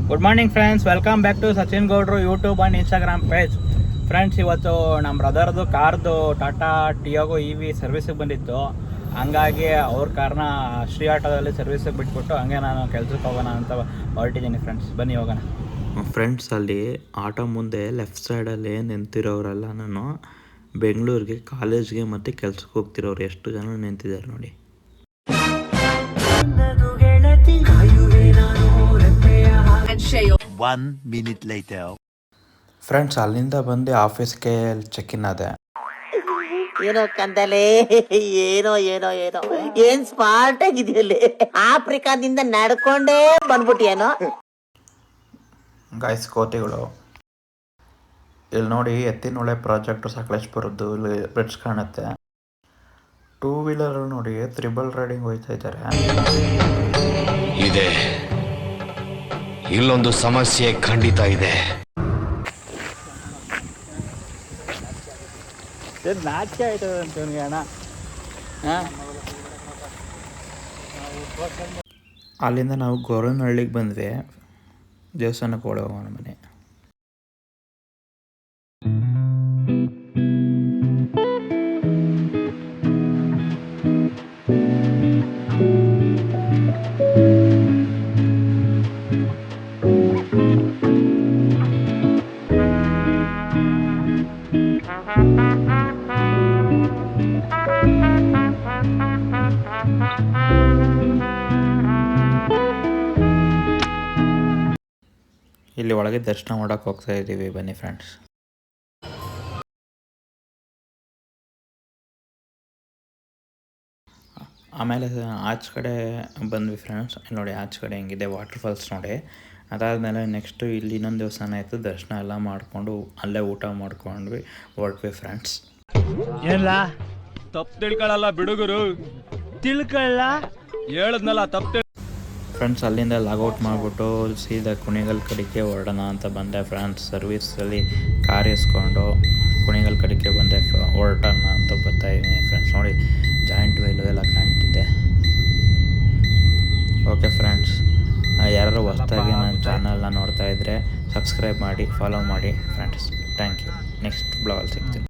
Good morning friends, welcome back to Sachin ಗೌಡ್ರು YouTube and Instagram page. Friends, ಇವತ್ತು ನಮ್ಮ ಬ್ರದರ್ದು ಕಾರ್ದು ಟಾಟಾ ಟಿಯಾಗೋ EV ಸರ್ವಿಸಿಗೆ ಬಂದಿತ್ತು. ಹಂಗಾಗಿ ಅವ್ರ ಕಾರ್ನ ಶ್ರೀ ಆಟೋದಲ್ಲಿ ಸರ್ವಿಸಿಗೆ ಬಿಟ್ಬಿಟ್ಟು ಹಂಗೆ ನಾನು ಕೆಲ್ಸಕ್ಕೆ ಹೋಗೋಣ ಅಂತ ಹೊರಟಿದ್ದೀನಿ. ಫ್ರೆಂಡ್ಸ್, ಬನ್ನಿ ಹೋಗೋಣ. ಫ್ರೆಂಡ್ಸ್, ಅಲ್ಲಿ ಆಟೋ ಮುಂದೆ ಲೆಫ್ಟ್ ಸೈಡಲ್ಲಿ ನಿಂತಿರೋರೆಲ್ಲ ನಾನು ಬೆಂಗಳೂರಿಗೆ ಕಾಲೇಜ್ಗೆ ಮತ್ತು ಕೆಲ್ಸಕ್ಕೆ ಹೋಗ್ತಿರೋರು ಎಷ್ಟು ಜನ ನಿಂತಿದ್ದಾರೆ ನೋಡಿ. One minute later. ಫ್ರೆಂಡ್ಸ್, ಅಲ್ಲಿಂದ ಬಂದು ಆಫೀಸ್ಗೆ ಚೆಕ್ ಇನ್ ಆದೆ. ಏನೋ ಕಂದಲೆ, ಏನೋ ಏನೋ ಏನೋ ಏನ್ ಸ್ಮಾರ್ಟ್ ಆಗಿದೆಯಲ್ಲಿ. ಆಫ್ರಿಕಾದಿಂದ ನಡ್ಕೊಂಡೇ ಬಂದ್ಬಿಟ್ಟಿಯೇನೋ. ಗಾಯ್ಸ್, ಕೋತಿಗಳು ಇಲ್ಲಿ ನೋಡಿ, ಎತ್ತಿನೊಳೆ ಪ್ರಾಜೆಕ್ಟ್ ಸಕಲೇಶ್ಪುರದ್ದು ಇಲ್ಲಿ ಬ್ರಿಡ್ಜ್ ಕಾಣುತ್ತೆ. 2 ವೀಲರ್ ನೋಡಿ ತ್ರಿಬಲ್ ರೈಡಿಂಗ್ ಹೋಗ್ತಾ ಇದ್ದಾರೆ. ಇದೆ, ಇಲ್ಲೊಂದು ಸಮಸ್ಯೆ ಖಂಡಿತ ಇದೆ. ನಾಚಿಕೆ ಆಯ್ತದೆ ಅಂತ ಇವನಿಗೆ ಅಣ್ಣ. ಅಲ್ಲಿಂದ ನಾವು ಗೋರನಹಳ್ಳಿಗೆ ಬಂದ್ವಿ. ದೇವಸ್ಥಾನಕ್ಕೆ ಹೋಗೋಣ ಮನೆ. ಇಲ್ಲಿ ಒಳಗೆ ದರ್ಶನ ಮಾಡೋಕೆ ಹೋಗ್ತಾ ಇದ್ದೀವಿ, ಬನ್ನಿ ಫ್ರೆಂಡ್ಸ್. ಆಮೇಲೆ ಆಚೆ ಕಡೆ ಬಂದ್ವಿ ಫ್ರೆಂಡ್ಸ್. ನೋಡಿ ಆಚೆ ಕಡೆ ಹೆಂಗಿದೆ ವಾಟರ್ ಫಾಲ್ಸ್ ನೋಡಿ. ಅದಾದಮೇಲೆ ನೆಕ್ಸ್ಟು ಇಲ್ಲಿ ಇನ್ನೊಂದು ದೇವಸ್ಥಾನ ಆಯಿತು. ದರ್ಶನ ಎಲ್ಲ ಮಾಡಿಕೊಂಡು ಅಲ್ಲೇ ಊಟ ಮಾಡ್ಕೊಂಡ್ವಿ, ಹೊರಟ್ವಿ ಫ್ರೆಂಡ್ಸ್. ಏನಿಲ್ಲ, ತಪ್ಪು ತಿಳ್ಕೊಳ್ಳಲ್ಲ ಬಿಡುಗರು, ತಿಳ್ಕೊಳ್ಳ ಹೇಳದ್ನಲ್ಲ ತಪ್ಪು. ಫ್ರೆಂಡ್ಸ್, ಅಲ್ಲಿಂದ ಲಾಗೌಟ್ ಮಾಡಿಬಿಟ್ಟು ಸೀದಾ ಕುಣಿಗಲ್ ಕಡೆಗೆ ಹೊರಡೋಣ ಅಂತ ಬಂದೆ ಫ್ರೆಂಡ್ಸ್. ಸರ್ವಿಸಲ್ಲಿ ಕಾರ್ ಇಸ್ಕೊಂಡು ಕುಣಿಗಲ್ ಕಡೆಗೆ ಬಂದೆ, ಹೊರಟೋಣ ಅಂತ ಬರ್ತಾಯಿದ್ದೀನಿ ಫ್ರೆಂಡ್ಸ್. ನೋಡಿ ಜಾಯಿಂಟ್ ವೈಲು ಎಲ್ಲ ಕಾಣ್ತಿದೆ. ಓಕೆ ಫ್ರೆಂಡ್ಸ್, ಯಾರು ಹೊಸ್ದಾಗಿ ನನ್ನ ಚಾನಲ್ನ ನೋಡ್ತಾ ಇದ್ದರೆ ಸಬ್ಸ್ಕ್ರೈಬ್ ಮಾಡಿ, ಫಾಲೋ ಮಾಡಿ ಫ್ರೆಂಡ್ಸ್. Thank you. ನೆಕ್ಸ್ಟ್ ಬ್ಲಾಗಲ್ಲಿ ಸಿಗ್ತೀನಿ.